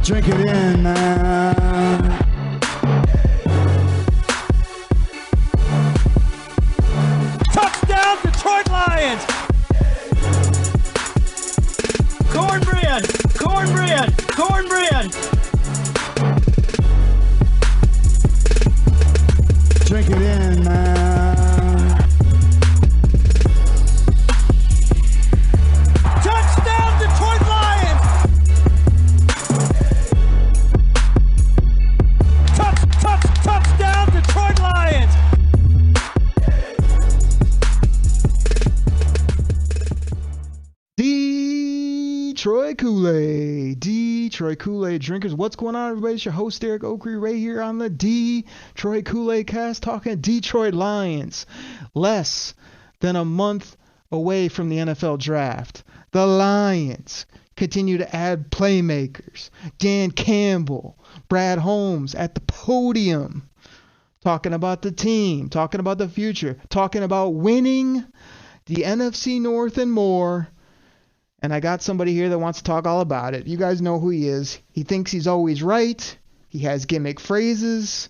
Drink it in now. Touchdown, Detroit Lions! Cornbread! Cornbread! Cornbread! Drink it in now. Touchdown, Detroit Lions! Touchdown, Detroit Lions! Detroit Koolaid drinkers. What's going on, everybody? It's your host, Derek Oakley, right here on the Detroit Koolaid Cast, talking Detroit Lions. Less than a month away from the NFL draft. The Lions continue to add playmakers. Dan Campbell, Brad Holmes at the podium, talking about the team, talking about the future, talking about winning the NFC North and more. And I got somebody here that wants to talk all about it. You guys know who he is. He thinks he's always right. He has gimmick phrases.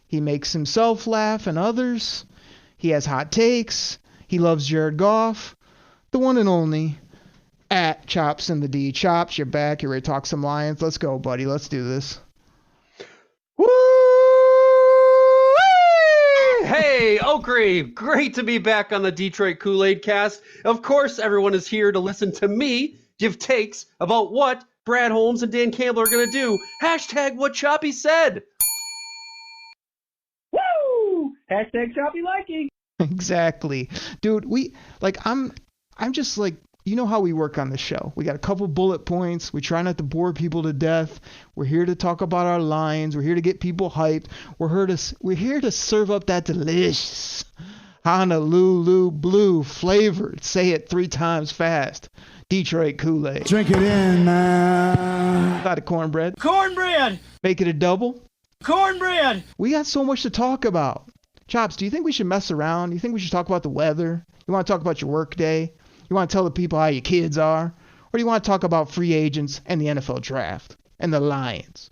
He makes himself laugh and others. He has hot takes. He loves Jared Goff. The one and only at Chops in the D. Chops, you're back. You're ready to talk some Lions. Let's go, buddy. Let's do this. Woo! Hey, Oakley, great to be back on the Detroit Koolaid Cast. Of course, everyone is here to listen to me give takes about what Brad Holmes and Dan Campbell are going to do. Hashtag what Choppy said. Woo! Hashtag Choppy liking. Exactly. Dude, I'm just like, you know how we work on the show. We got a couple bullet points. We try not to bore people to death. We're here to talk about our Lions. We're here to get people hyped. We're here to serve up that delicious Honolulu blue flavored. Say it 3 times fast. Detroit Kool-Aid. Drink it in now. Got a cornbread. Cornbread! Make it a double. Cornbread! We got so much to talk about. Chops, do you think we should mess around? Do you think we should talk about the weather? You want to talk about your work day? You want to tell the people how your kids are? Or do you want to talk about free agents and the NFL draft and the Lions?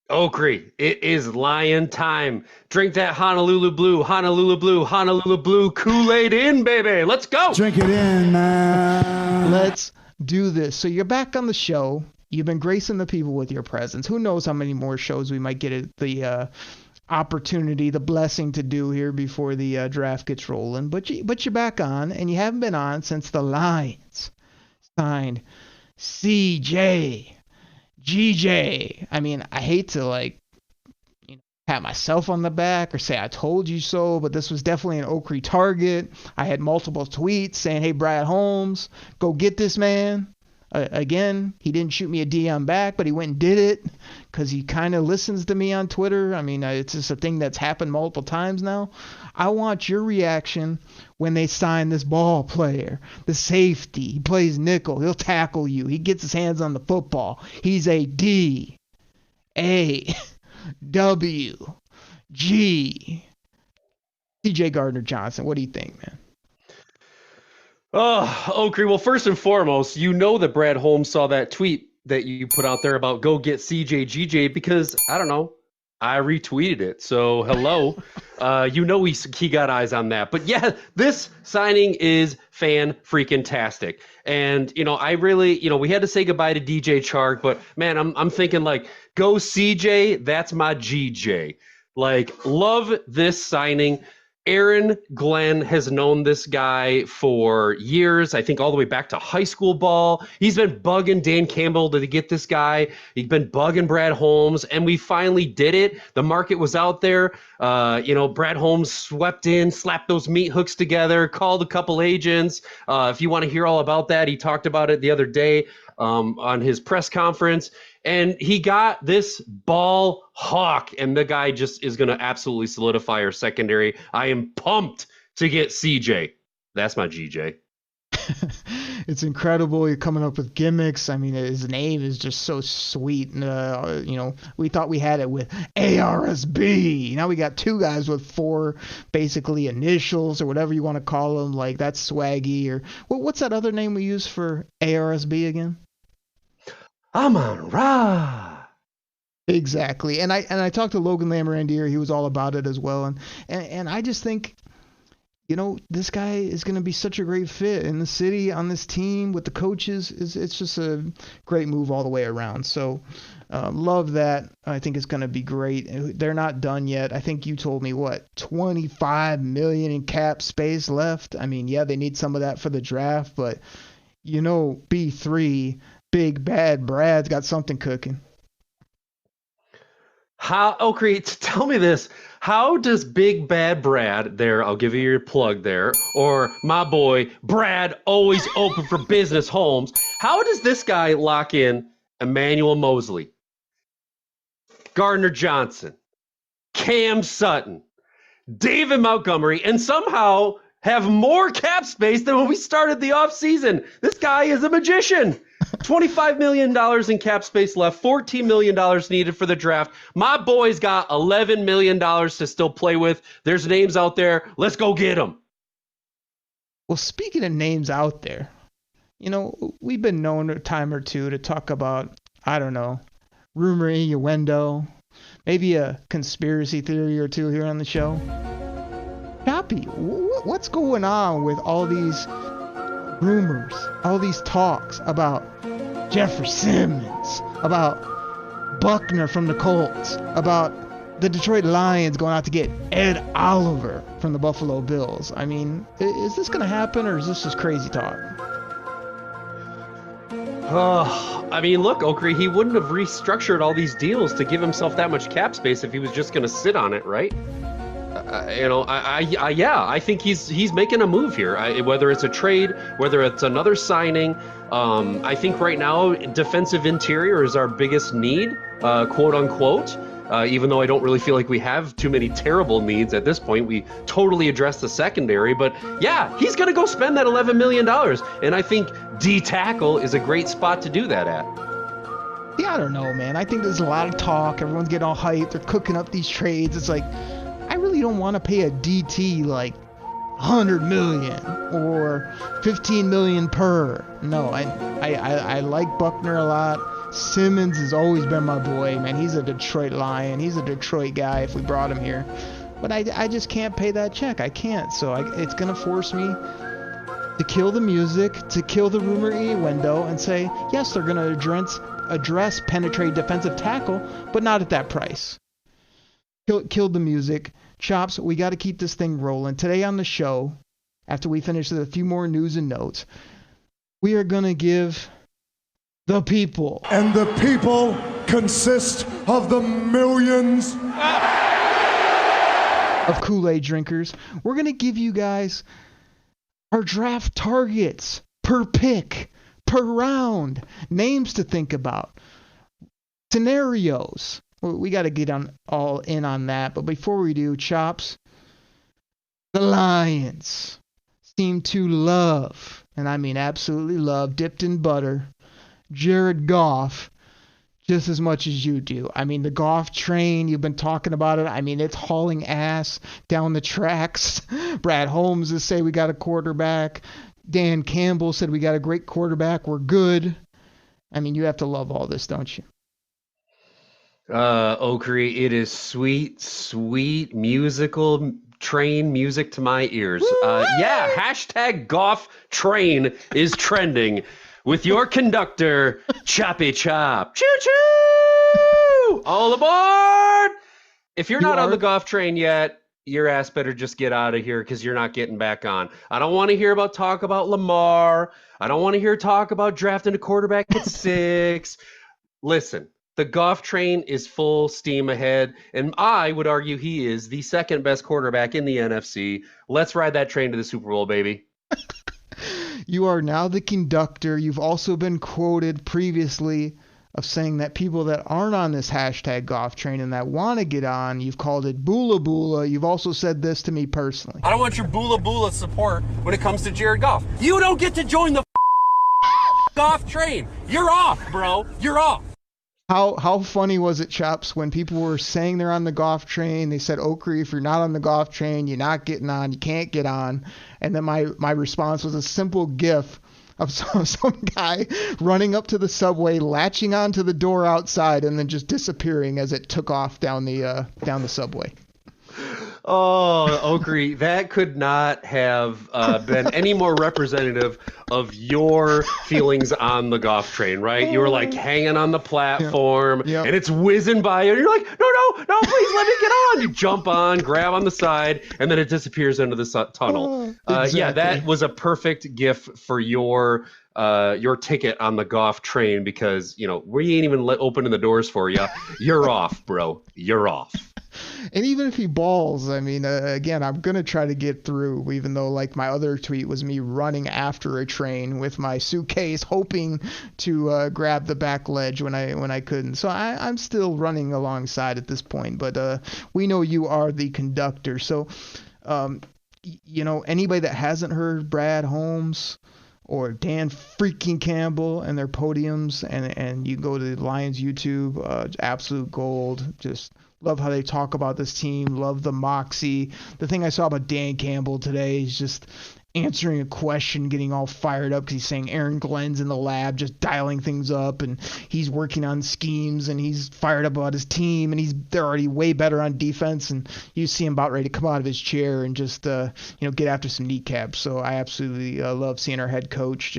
Oakley, it is Lion time. Drink that Honolulu blue, Honolulu blue, Honolulu blue Kool-Aid in, baby. Let's go. Drink it in now. Let's do this. So you're back on the show. You've been gracing the people with your presence. Who knows how many more shows we might get the opportunity, the blessing to do here before the draft gets rolling. But you're back on, and you haven't been on since the Lions signed CJ. GJ. I mean, I hate to pat myself on the back or say I told you so, but this was definitely an Oakley target. I had multiple tweets saying, hey, Brad Holmes, go get this man. Again, he didn't shoot me a DM back, but he went and did it because he kind of listens to me on Twitter. I mean, it's just a thing that's happened multiple times now. I want your reaction when they sign this ball player, the safety. He plays nickel. He'll tackle you. He gets his hands on the football. He's a D-A-W-G. CJ Gardner-Johnson. What do you think, man? Oh, Oakley, well, first and foremost, you know that Brad Holmes saw that tweet that you put out there about go get CJ because, I don't know, I retweeted it. So, hello. He got eyes on that. But yeah, this signing is fan-freaking-tastic. And, I really, we had to say goodbye to DJ Chark, but man, I'm thinking go CJ, that's my GJ. Love this signing. Aaron Glenn has known this guy for years, I think all the way back to high school ball. He's been bugging Dan Campbell to get this guy. He's been bugging Brad Holmes, and we finally did it. The market was out there. Brad Holmes swept in, slapped those meat hooks together, called a couple agents. If you want to hear all about that, he talked about it the other day on his press conference. And he got this ball hawk, and the guy just is going to absolutely solidify our secondary. I am pumped to get CJ. That's my GJ. It's incredible. You're coming up with gimmicks. I mean, his name is just so sweet. And, we thought we had it with ARSB. Now we got 2 guys with 4 basically initials or whatever you want to call them. That's swaggy. Or what's that other name we use for ARSB again? Amon Ra. Exactly. And I talked to Logan Lamorandier. He was all about it as well. And I just think, this guy is going to be such a great fit in the city, on this team, with the coaches. It's just a great move all the way around. So love that. I think it's going to be great. They're not done yet. I think you told me, $25 million in cap space left? I mean, yeah, they need some of that for the draft, but, B3, Big Bad Brad's got something cooking. Tell me this. How does Big Bad Brad there, I'll give you your plug there, or my boy Brad, always open for business Holmes, how does this guy lock in Emmanuel Mosley, Gardner Johnson, Cam Sutton, David Montgomery, and somehow have more cap space than when we started the offseason? This guy is a magician. $25 million in cap space left, $14 million needed for the draft. My boy's got $11 million to still play with. There's names out there. Let's go get them. Well, speaking of names out there, we've been known a time or two to talk about, I don't know, rumor innuendo, maybe a conspiracy theory or two here on the show. Choppy, what's going on with all these rumors, all these talks about Jeffrey Simmons, about Buckner from the Colts, about the Detroit Lions going out to get Ed Oliver from the Buffalo Bills? I mean, is this going to happen, or is this just crazy talk? Look, Okri, he wouldn't have restructured all these deals to give himself that much cap space if he was just going to sit on it, right? I think he's making a move here. Whether it's a trade, whether it's another signing, I think right now defensive interior is our biggest need, quote unquote. Even though I don't really feel like we have too many terrible needs at this point, we totally addressed the secondary. But yeah, he's going to go spend that $11 million, and I think D tackle is a great spot to do that at. Yeah, I don't know, man. I think there's a lot of talk. Everyone's getting all hyped. They're cooking up these trades. It's like, I really don't want to pay a DT like $100 million or $15 million per. No, I like Buckner a lot. Simmons has always been my boy, man. He's a Detroit Lion. He's a Detroit guy if we brought him here. But I just can't pay that check. I can't. So it's going to force me to kill the music, to kill the rumor innuendo, and say, yes, they're going to address penetrate defensive tackle, but not at that price. Killed the music. Chops, we got to keep this thing rolling. Today on the show, after we finish with a few more news and notes, we are going to give the people. And the people consist of the millions of Kool-Aid drinkers. We're going to give you guys our draft targets per pick, per round, names to think about, scenarios. We got to get all in on that. But before we do, Chops, the Lions seem to love, and I mean absolutely love, dipped in butter, Jared Goff just as much as you do. I mean, the Goff train, you've been talking about it. I mean, it's hauling ass down the tracks. Brad Holmes has said we got a quarterback. Dan Campbell said we got a great quarterback. We're good. I mean, you have to love all this, don't you? Okri, it is sweet, sweet musical train music to my ears. Yeah, hashtag Goff train is trending with your conductor, Choppy Chop. Choo-choo! All aboard! If you're not on the Goff train yet, your ass better just get out of here because you're not getting back on. I don't want to hear talk about Lamar. I don't want to hear talk about drafting a quarterback at 6. Listen. The Goff train is full steam ahead, and I would argue he is the second best quarterback in the NFC. Let's ride that train to the Super Bowl, baby. You are now the conductor. You've also been quoted previously of saying that people that aren't on this hashtag Goff train and that want to get on, you've called it Bula Bula. You've also said this to me personally. I don't want your Bula Bula support when it comes to Jared Goff. You don't get to join the Goff train. You're off, bro. You're off. How funny was it, Chops, when people were saying they're on the Goff train? They said, Okri, if you're not on the Goff train, you're not getting on. You can't get on. And then my response was a simple gif of some guy running up to the subway, latching onto the door outside, and then just disappearing as it took off down the subway. Oh, Oakrey, that could not have been any more representative of your feelings on the golf train, right? You were like hanging on the platform, and it's whizzing by you, and you're like, no, please let me get on. You jump on, grab on the side, and then it disappears into the tunnel. Exactly. Yeah, that was a perfect gif for your ticket on the golf train, because, we ain't even opening the doors for you. You're off, bro. You're off. And even if he balls, I mean, again, I'm going to try to get through, even though like my other tweet was me running after a train with my suitcase, hoping to grab the back ledge when I couldn't. So I'm still running alongside at this point, but we know you are the conductor. So, anybody that hasn't heard Brad Holmes or Dan freaking Campbell and their podiums, and you go to the Lions YouTube, absolute gold. Just love how they talk about this team. Love the moxie. The thing I saw about Dan Campbell today is just answering a question, getting all fired up because he's saying Aaron Glenn's in the lab, just dialing things up, and he's working on schemes, and he's fired up about his team, and they're already way better on defense, and you see him about ready to come out of his chair and just get after some kneecaps. So I absolutely love seeing our head coach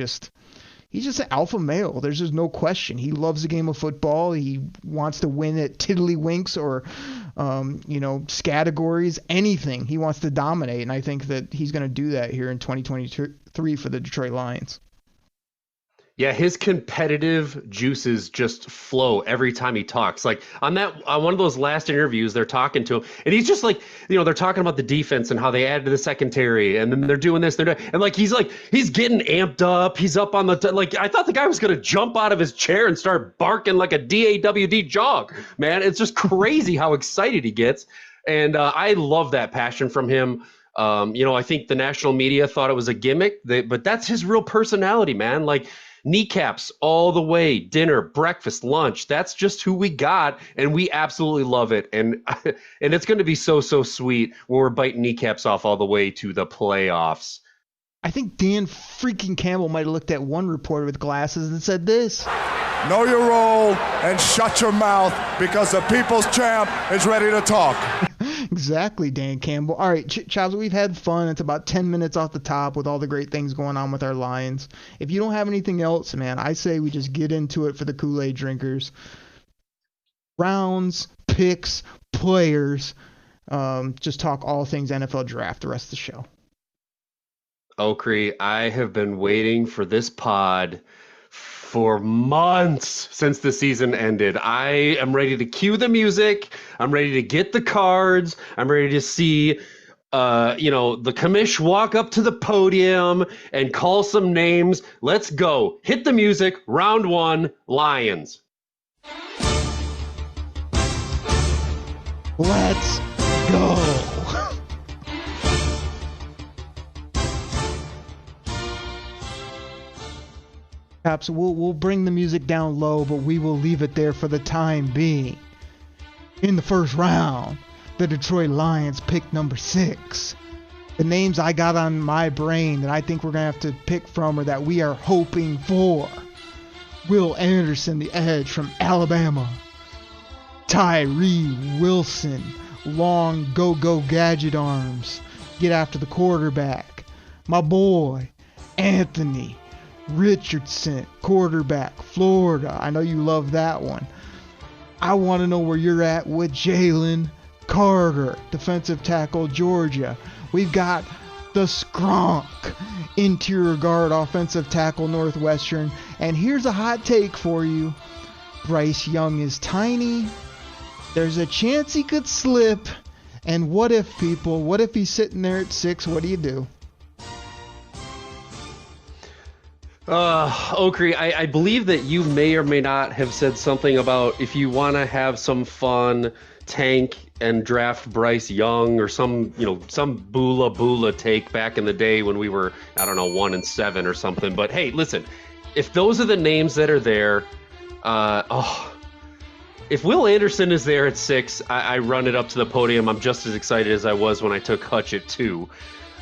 he's just an alpha male. There's just no question. He loves the game of football. He wants to win at tiddlywinks or, categories, anything. He wants to dominate, and I think that he's going to do that here in 2023 for the Detroit Lions. Yeah, his competitive juices just flow every time he talks. Like on one of those last interviews, they're talking to him, and he's just like, they're talking about the defense and how they added to the secondary, and then they're doing this, and like he's getting amped up. He's up on the I thought the guy was gonna jump out of his chair and start barking like a DAWD jog. Man, it's just crazy how excited he gets, and I love that passion from him. I think the national media thought it was a gimmick, but that's his real personality, man. Like, kneecaps all the way, dinner, breakfast, lunch. That's just who we got, and we absolutely love it. And it's going to be so sweet when we're biting kneecaps off all the way to the playoffs. I think Dan freaking Campbell might have looked at one reporter with glasses and said this: Know your role and shut your mouth, because the people's champ is ready to talk. Exactly, Dan Campbell. All right, Chops, we've had fun. It's about 10 minutes off the top with all the great things going on with our Lions. If you don't have anything else, man, I say we just get into it for the Kool-Aid drinkers. Rounds, picks, players, just talk all things NFL draft the rest of the show. Oakrey, I have been waiting for this pod for months since the season ended. I am ready to cue the music. I'm ready to get the cards. I'm ready to see, the commish walk up to the podium and call some names. Let's go. Hit the music. Round 1, Lions. Let's go. Perhaps we'll bring the music down low, but we will leave it there for the time being. In the first round, the Detroit Lions pick number 6. The names I got on my brain that I think we're going to have to pick from, or that we are hoping for: Will Anderson, the edge from Alabama; Tyree Wilson, long go gadget arms, get after the quarterback; my boy Anthony Richardson, quarterback, Florida. I know you love that one. I want to know where you're at with Jalen Carter, defensive tackle, Georgia. We've got the Skronk, interior guard, offensive tackle, Northwestern. And here's a hot take for you: Bryce Young is tiny. There's a chance he could slip. And what if he's sitting there at 6? What do you do? Oakrey, I believe that you may or may not have said something about if you want to have some fun, tank and draft Bryce Young, or some boola take back in the day when we were, 1-7 or something. But hey, listen, if those are the names that are there, if Will Anderson is there at 6, I run it up to the podium. I'm just as excited as I was when I took Hutch at 2.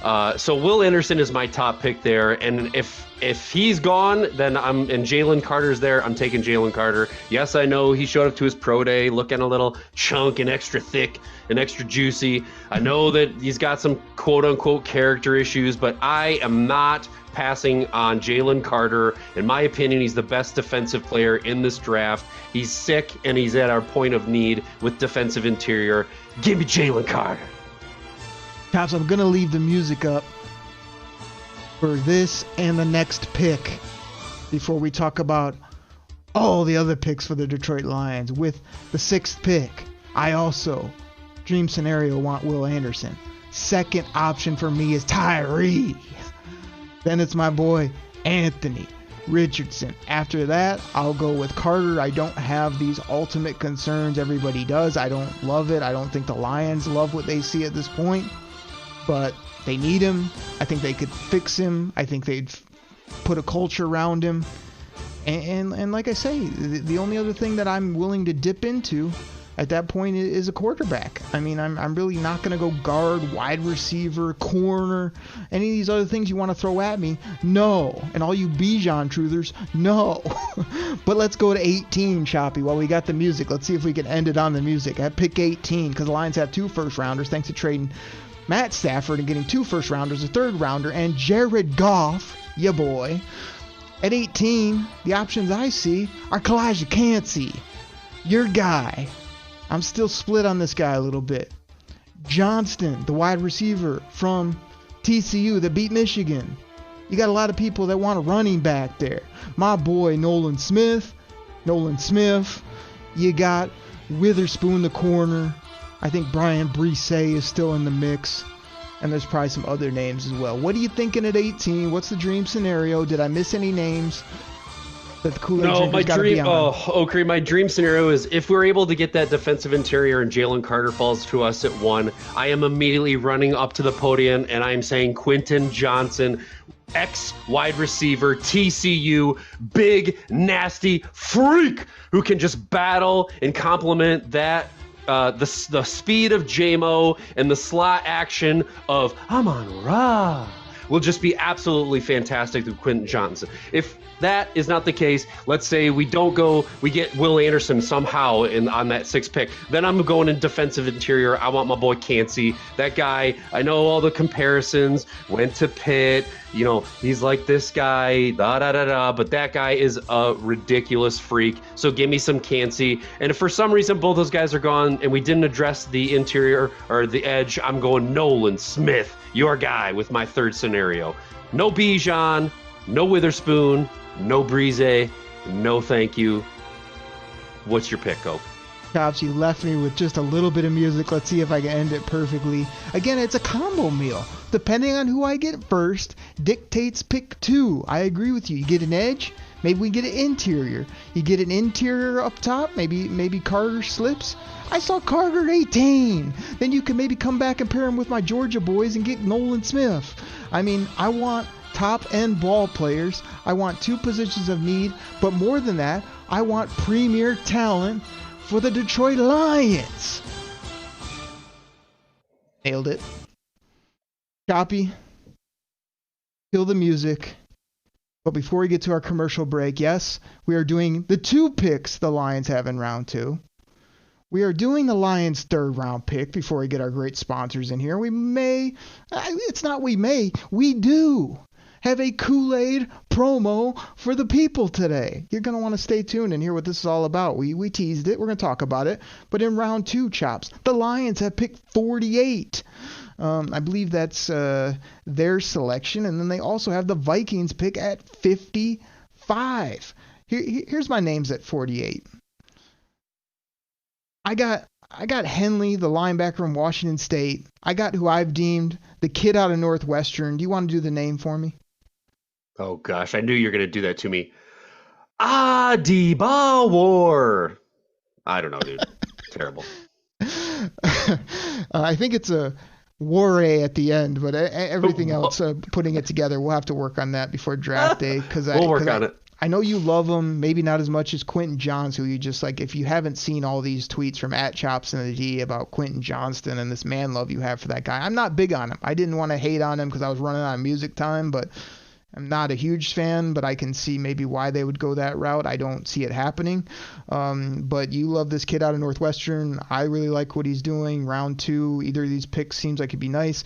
So Will Anderson is my top pick there, and if he's gone, then and Jalen Carter's there, I'm taking Jalen Carter. Yes, I know he showed up to his pro day looking a little chunk and extra thick and extra juicy. I know that he's got some quote-unquote character issues, but I am not passing on Jalen Carter. In my opinion, he's the best defensive player in this draft. He's sick, and he's at our point of need with defensive interior. Give me Jalen Carter. Cops, I'm going to leave the music up for this and the next pick before we talk about all the other picks for the Detroit Lions. With the 6th pick, I also, dream scenario, want Will Anderson. Second option for me is Tyree. Then it's my boy Anthony Richardson. After that, I'll go with Carter. I don't have these ultimate concerns everybody does. I don't love it. I don't think the Lions love what they see at this point. But they need him. I think they could fix him. I think they'd put a culture around him. And like I say, the only other thing that I'm willing to dip into at that point is a quarterback. I mean, I'm really not going to go guard, wide receiver, corner, any of these other things you want to throw at me. No. And all you Bijan truthers, no. But let's go to 18, Choppy, while we got the music. Let's see if we can end it on the music. At pick 18, because the Lions have 2 first-rounders, thanks to trading Matt Stafford and getting 2 first-rounders, a 3rd-rounder, and Jared Goff, ya boy. At 18, the options I see are Kalijah Kancey, your guy. I'm still split on this guy a little bit. Johnston, the wide receiver from TCU that beat Michigan. You got a lot of people that want a running back there. My boy Nolan Smith. You got Witherspoon, the corner. I think Brian Brise is still in the mix. And there's probably some other names as well. What are you thinking at 18? What's the dream scenario? Did I miss any names that the Koolaid drinkers got to be on? Okri, my dream scenario is if we're able to get that defensive interior and Jalen Carter falls to us at 1, I am immediately running up to the podium and I'm saying Quentin Johnson, ex-wide receiver, TCU, big, nasty freak who can just battle and complement that the speed of JMO and the slot action of Amon-Ra will just be absolutely fantastic with Quentin Johnson. If that is not the case, let's say we get Will Anderson somehow on that 6th pick, then I'm going in defensive interior. I want my boy Kancey. That guy, I know all the comparisons, went to Pitt, he's like this guy, but that guy is a ridiculous freak. So give me some Kancey. And if for some reason both those guys are gone and we didn't address the interior or the edge, I'm going Nolan Smith, your guy, with my 3rd scenario. No Bijan, no Witherspoon, no Brise, no thank you. What's your pick, Cope? Cops, you left me with just a little bit of music. Let's see if I can end it perfectly. Again, it's a combo meal. Depending on who I get first, dictates pick 2. I agree with you. You get an edge, maybe we get an interior. You get an interior up top, maybe Carter slips. I saw Carter at 18. Then you can maybe come back and pair him with my Georgia boys and get Nolan Smith. I mean, I want top-end ball players. I want 2 positions of need. But more than that, I want premier talent for the Detroit Lions. Nailed it. Choppy, kill the music. But before we get to our commercial break, yes, we are doing the 2 picks the Lions have in round 2. We are doing the Lions' 3rd round pick before we get our great sponsors in here. We do have a Kool-Aid promo for the people today. You're going to want to stay tuned and hear what this is all about. We teased it. We're going to talk about it. But in round 2, Chops, the Lions have picked 48. I believe that's their selection. And then they also have the Vikings pick at 55. Here's my names at 48. I got Henley, the linebacker from Washington State. I got who I've deemed the kid out of Northwestern. Do you want to do the name for me? Oh, gosh. I knew you were going to do that to me. Adibawar. I don't know, dude. Terrible. I think it's a Warray at the end, but everything else, putting it together, we'll have to work on that before draft day. We'll work on it. I know you love him, maybe not as much as Quentin Johns, who you just like, if you haven't seen all these tweets from @Chops and the D about Quentin Johnston and this man love you have for that guy. I'm not big on him. I didn't want to hate on him because I was running out of music time, but I'm not a huge fan, but I can see maybe why they would go that route. I don't see it happening. But you love this kid out of Northwestern. I really like what he's doing. Round 2, either of these picks seems like it'd be nice.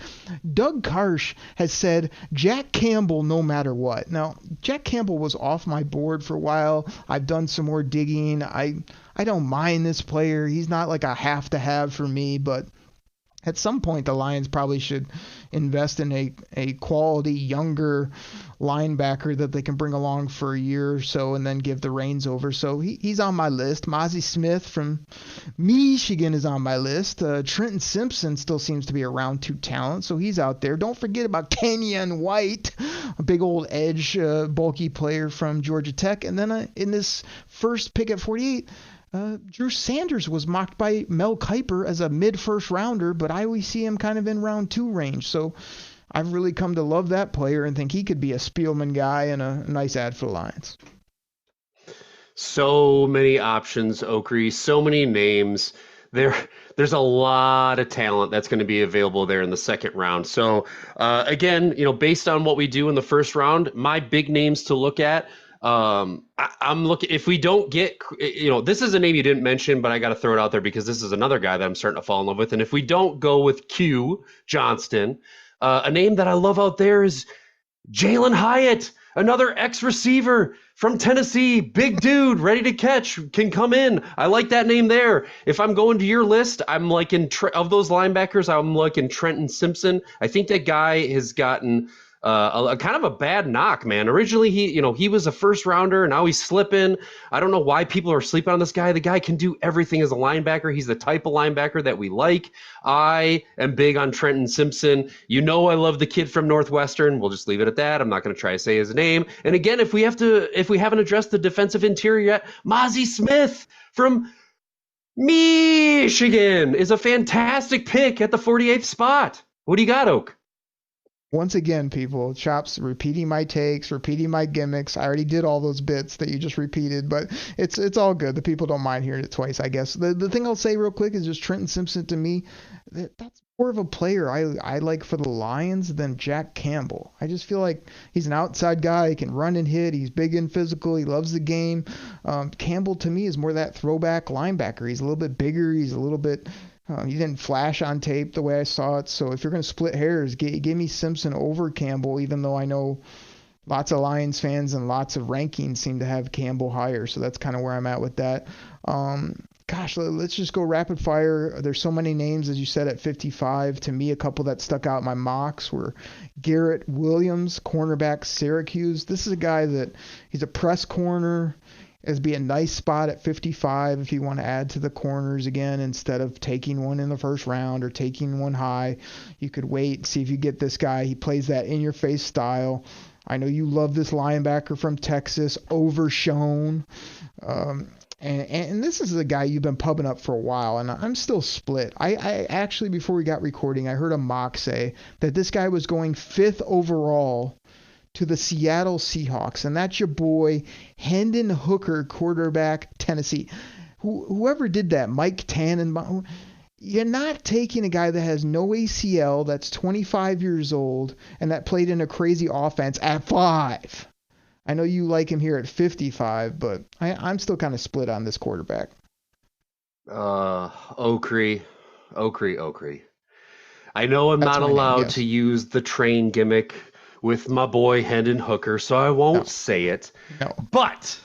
Doug Karsh has said Jack Campbell no matter what. Now, Jack Campbell was off my board for a while. I've done some more digging. I don't mind this player. He's not like a have to have for me, but at some point, the Lions probably should invest in a quality, younger linebacker that they can bring along for a year or so and then give the reins over. So he's on my list. Mozzie Smith from Michigan is on my list. Trenton Simpson still seems to be a round 2 talent, so he's out there. Don't forget about Kenyon White, a big old edge, bulky player from Georgia Tech. And then in this first pick at 48, Drew Sanders was mocked by Mel Kiper as a mid-first rounder, but I always see him kind of in round 2 range. So I've really come to love that player and think he could be a Spielman guy and a nice add for the Lions. So many options, Oakrey, so many names. There's a lot of talent that's going to be available there in the second round. So again, based on what we do in the first round, my big names to look at, I'm looking, if we don't get, this is a name you didn't mention, but I got to throw it out there because this is another guy that I'm starting to fall in love with. And if we don't go with Q Johnston, a name that I love out there is Jalen Hyatt, another ex-receiver from Tennessee, big dude, ready to catch, can come in. I like that name there. If I'm going to your list, I'm liking, of those linebackers, I'm liking Trenton Simpson. I think that guy has gotten a kind of a bad knock, man. Originally, he was a first rounder, and now he's slipping. I don't know why people are sleeping on this guy. The guy can do everything as a linebacker. He's the type of linebacker that we like. I am big on Trenton Simpson. I love the kid from Northwestern. We'll just leave it at that. I'm not going to try to say his name. And again, if we haven't addressed the defensive interior yet, Mozzie Smith from Michigan is a fantastic pick at the 48th spot. What do you got, Oak? Once again, people, Chops repeating my takes, repeating my gimmicks. I already did all those bits that you just repeated, but it's all good. The people don't mind hearing it twice, I guess. The thing I'll say real quick is just Trenton Simpson, to me, that's more of a player I like for the Lions than Jack Campbell. I just feel like he's an outside guy. He can run and hit. He's big and physical. He loves the game. Campbell, to me, is more that throwback linebacker. He's a little bit bigger. He's a little bit... he didn't flash on tape the way I saw it. So if you're going to split hairs, give me Simpson over Campbell, even though I know lots of Lions fans and lots of rankings seem to have Campbell higher. So that's kind of where I'm at with that. Let's just go rapid fire. There's so many names, as you said, at 55. To me, a couple that stuck out in my mocks were Garrett Williams, cornerback, Syracuse. This is a guy that he's a press corner. It'd be a nice spot at 55 if you want to add to the corners again instead of taking one in the first round or taking one high. You could wait and see if you get this guy. He plays that in-your-face style. I know you love this linebacker from Texas, Overshown. And this is a guy you've been pubbing up for a while, and I'm still split. I actually, before we got recording, I heard a mock say that this guy was going 5th overall to the Seattle Seahawks, and that's your boy Hendon Hooker, quarterback, Tennessee. Whoever did that, Mike Tannenbaum, you're not taking a guy that has no ACL, that's 25 years old, and that played in a crazy offense at 5. I know you like him here at 55, but I'm still kind of split on this quarterback. Oakrey. I know I'm not allowed to use the train gimmick with my boy Hendon Hooker, so I won't say it. No. But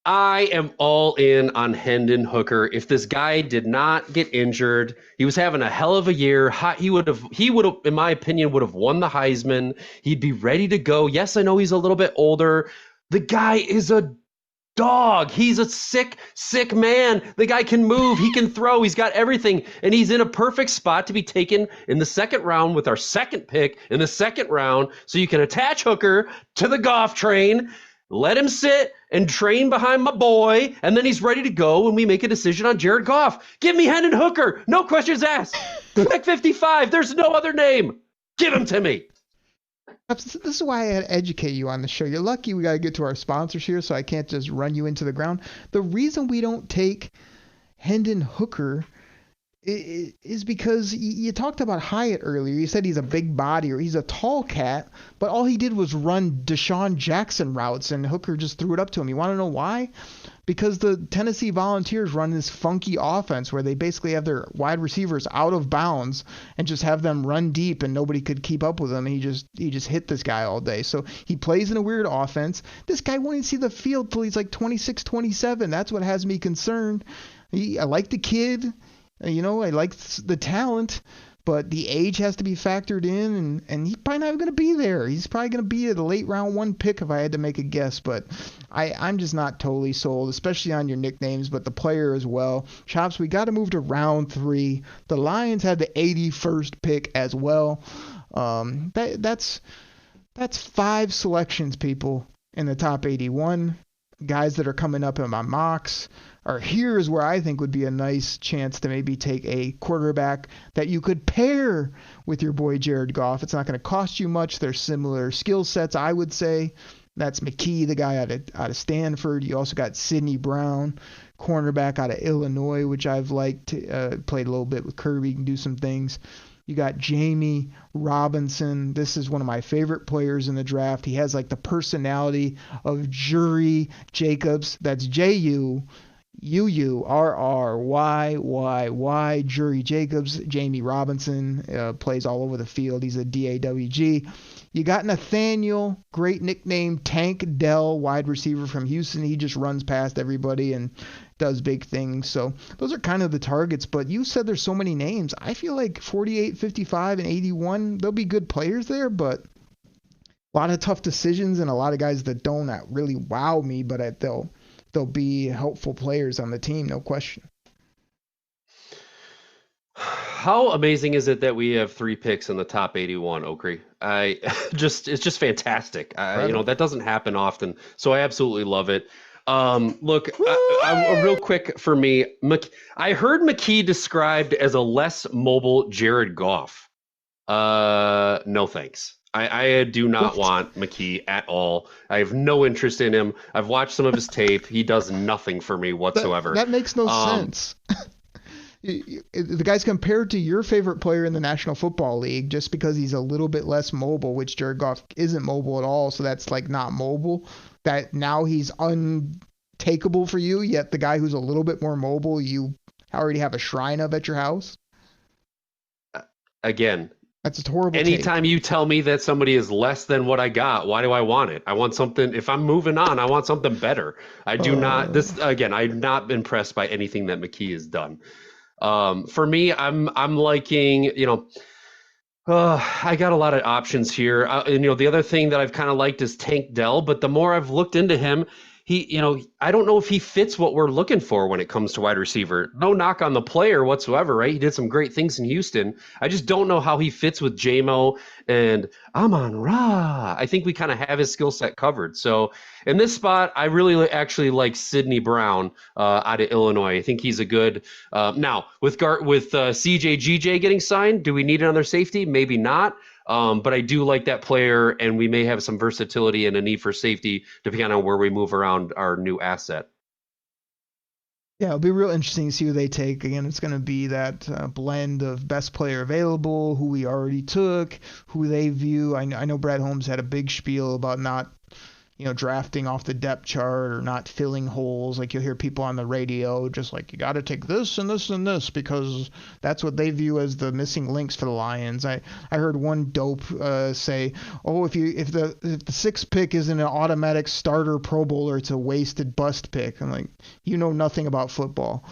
I am all in on Hendon Hooker. If this guy did not get injured, he was having a hell of a year. He would have, in my opinion, would have won the Heisman. He'd be ready to go. Yes, I know he's a little bit older. The guy is a dog. He's a sick man. The guy can move. He can throw. He's got everything. And he's in a perfect spot to be taken in the second round with our second pick in the second round. So you can attach Hooker to the Goff train, let him sit and train behind my boy, and then he's ready to go when we make a decision on Jared Goff. Give me Hendon Hooker. No questions asked. Pick 55. There's no other name. Give him to me. This is why I had to educate you on the show. You're lucky we got to get to our sponsors here, so I can't just run you into the ground. The reason we don't take Hendon Hooker is because you talked about Hyatt earlier. You said he's a big body or he's a tall cat, but all he did was run Deshaun Jackson routes, and Hooker just threw it up to him. You want to know why? Because the Tennessee Volunteers run this funky offense where they basically have their wide receivers out of bounds and just have them run deep, and nobody could keep up with him. And he just hit this guy all day. So he plays in a weird offense. This guy won't even see the field till he's like 26, 27. That's what has me concerned. I like the kid. I like the talent, but the age has to be factored in, and he's probably not going to be there. He's probably going to be a late round 1 pick if I had to make a guess, but I'm just not totally sold, especially on your nicknames, but the player as well. Chops, we got to move to round 3. The Lions had the 81st pick as well. That's 5 selections, people, in the top 81. Guys that are coming up in my mocks. Or here's where I think would be a nice chance to maybe take a quarterback that you could pair with your boy Jared Goff. It's not going to cost you much. They're similar skill sets, I would say. That's McKee, the guy out of Stanford. You also got Sidney Brown, cornerback out of Illinois, which I've liked. Played a little bit with Kirby, can do some things. You got Jamie Robinson. This is one of my favorite players in the draft. He has like the personality of Jury Jacobs. That's Juurry, Jury Jacobs. Jamie Robinson plays all over the field. He's a DAWG. You got Nathaniel, great nickname, Tank Dell, wide receiver from Houston. He just runs past everybody and does big things. So those are kind of the targets, but you said there's so many names. I feel like 48, 55, and 81, there'll be good players there, but a lot of tough decisions and a lot of guys that don't really wow me, but they'll be helpful players on the team, no question. How amazing is it that we have 3 picks in the top 81, Okri? It's just fantastic. That doesn't happen often, so I absolutely love it. Look, real quick for me, I heard McKee described as a less mobile Jared Goff. No thanks. I do not want McKee at all. I have no interest in him. I've watched some of his tape. He does nothing for me whatsoever. That makes no sense. The guy's compared to your favorite player in the National Football League just because he's a little bit less mobile, which Jared Goff isn't mobile at all, so that's like not mobile. That now he's untakeable for you, yet the guy who's a little bit more mobile, you already have a shrine of at your house. Again, that's a horrible anytime you tell me that somebody is less than what I got, why do I want it? I want something. If I'm moving on, I want something better. I do not. I'm not impressed by anything that McKee has done. For me, I'm liking, I got a lot of options here. The other thing that I've kind of liked is Tank Dell, but the more I've looked into him, I don't know if he fits what we're looking for when it comes to wide receiver. No knock on the player whatsoever, right? He did some great things in Houston. I just don't know how he fits with J-Mo and Amon-Ra. I think we kind of have his skill set covered. So in this spot, I really actually like Sidney Brown out of Illinois. I think he's a good now with CJ getting signed. Do we need another safety? Maybe not. But I do like that player, and we may have some versatility and a need for safety depending on where we move around our new asset. Yeah, it'll be real interesting to see who they take. Again, it's going to be that blend of best player available, who we already took, who they view. I know Brad Holmes had a big spiel about not drafting off the depth chart or not filling holes. Like you'll hear people on the radio just like, you got to take this and this and this because that's what they view as the missing links for the Lions. I heard one dope say, oh, if the 6th pick isn't an automatic starter Pro Bowler, it's a wasted bust pick. I'm like, nothing about football.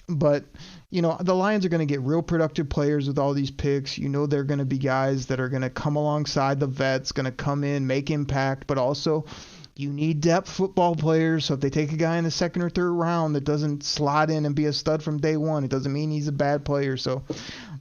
But the Lions are going to get real productive players with all these picks. They're going to be guys that are going to come alongside the vets, going to come in, make impact, but also you need depth football players. So if they take a guy in the 2nd or 3rd round that doesn't slot in and be a stud from day one, it doesn't mean he's a bad player. So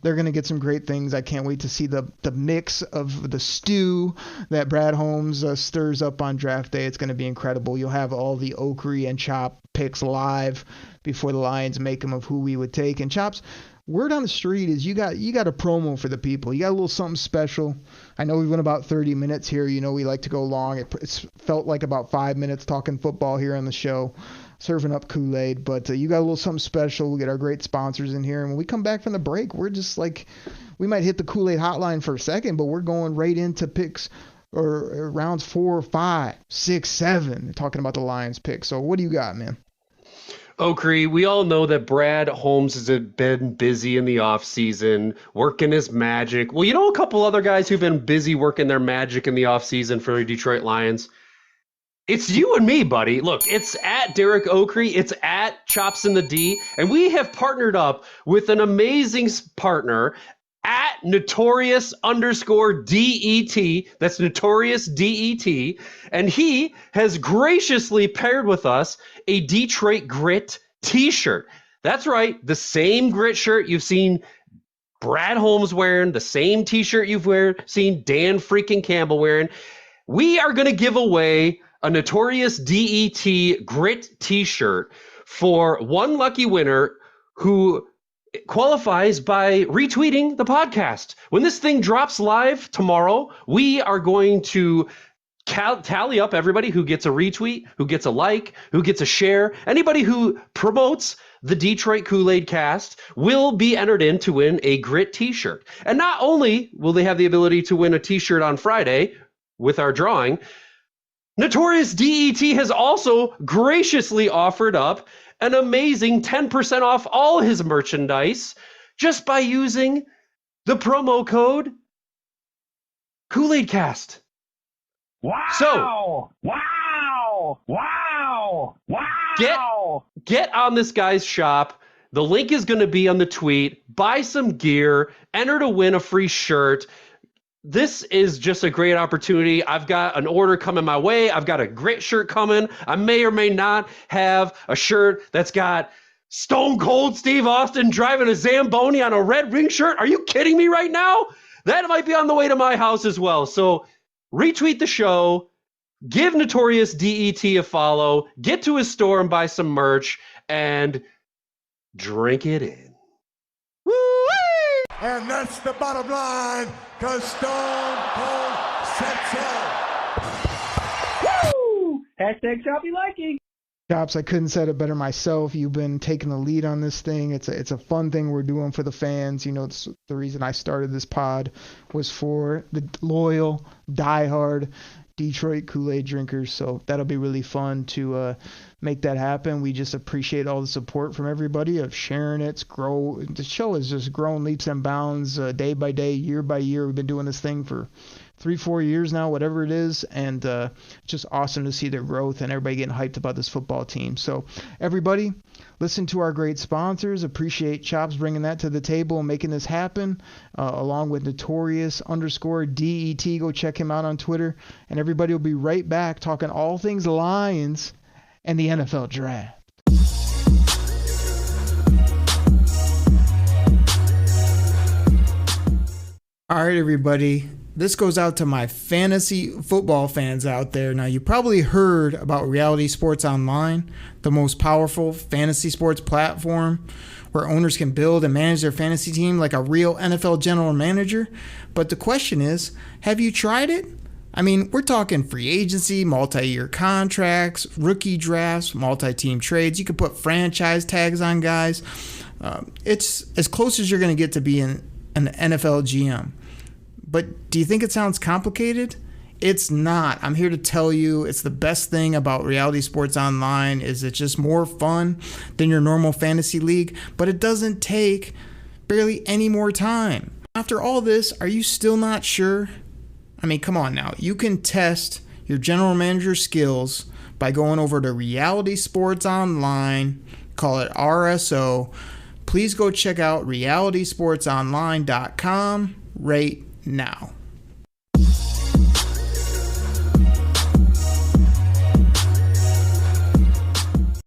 they're going to get some great things. I can't wait to see the mix of the stew that Brad Holmes stirs up on draft day. It's going to be incredible. You'll have all the Okri and Chop picks live before the Lions make them of who we would take. And Chops, word on the street is you got a promo for the people. You got a little something special. I know we went about 30 minutes here. You know, we like to go long. It's felt like about 5 minutes talking football here on the show, serving up Kool-Aid. But you got a little something special. We get our great sponsors in here. And when we come back from the break, we're just like, we might hit the Kool-Aid hotline for a second, but we're going right into picks or rounds 4, 5, 6, 7, talking about the Lions pick. So what do you got, man? Okrie, we all know that Brad Holmes has been busy in the offseason, working his magic. Well, you know a couple other guys who've been busy working their magic in the offseason for the Detroit Lions? It's you and me, buddy. Look, it's at Derek Okrie. It's at Chops in the D. And we have partnered up with an amazing partner at Notorious_DET. That's Notorious DET. And he has graciously paired with us a Detroit Grit t-shirt. That's right. The same Grit shirt you've seen Brad Holmes wearing, the same t-shirt you've seen Dan freaking Campbell wearing. We are going to give away a Notorious DET Grit t-shirt for one lucky winner who qualifies by retweeting the podcast. When this thing drops live tomorrow, we are going to tally up everybody who gets a retweet, who gets a like, who gets a share. Anybody who promotes the Detroit Koolaid Cast will be entered in to win a Grit t-shirt. And not only will they have the ability to win a t-shirt on Friday with our drawing, Notorious DET has also graciously offered up an amazing 10% off all his merchandise just by using the promo code Koolaid Cast. Wow! So, wow! Wow! Wow! get on this guy's shop. The link is going to be on the tweet. Buy some gear. Enter to win a free shirt. This is just a great opportunity. I've got an order coming my way. I've got a great shirt coming. I may or may not have a shirt that's got Stone Cold Steve Austin driving a Zamboni on a red ring shirt. Are you kidding me right now? That might be on the way to my house as well. So retweet the show, give Notorious DET a follow, get to his store and buy some merch, and drink it in. And that's the bottom line, because Stone Cold said so. Woo! Hashtag choppy liking. Chops, I couldn't said it better myself. You've been taking the lead on this thing. It's a fun thing we're doing for the fans. You know, the reason I started this pod was for the loyal, diehard Detroit Kool-Aid drinkers. So that'll be really fun to make that happen. We just appreciate all the support from everybody of sharing it. The show has just grown leaps and bounds day by day, year by year. We've been doing this thing for 3-4 years now, whatever it is, and it's just awesome to see their growth and everybody getting hyped about this football team. So everybody, listen to our great sponsors. Appreciate Chops bringing that to the table and making this happen, along with Notorious_DET. Go check him out on Twitter, and everybody will be right back talking all things Lions and the NFL Draft. All right, everybody. This goes out to my fantasy football fans out there. Now, you probably heard about Reality Sports Online, the most powerful fantasy sports platform where owners can build and manage their fantasy team like a real NFL general manager. But the question is, have you tried it? I mean, we're talking free agency, multi-year contracts, rookie drafts, multi-team trades. You could put franchise tags on guys. It's as close as you're going to get to being an NFL GM. But do you think it sounds complicated? It's not. I'm here to tell you it's the best thing about Reality Sports Online is it's just more fun than your normal fantasy league, but it doesn't take barely any more time. After all this, are you still not sure? I mean, come on now. You can test your general manager skills by going over to Reality Sports Online, call it RSO. Please go check out realitysportsonline.com right now. It's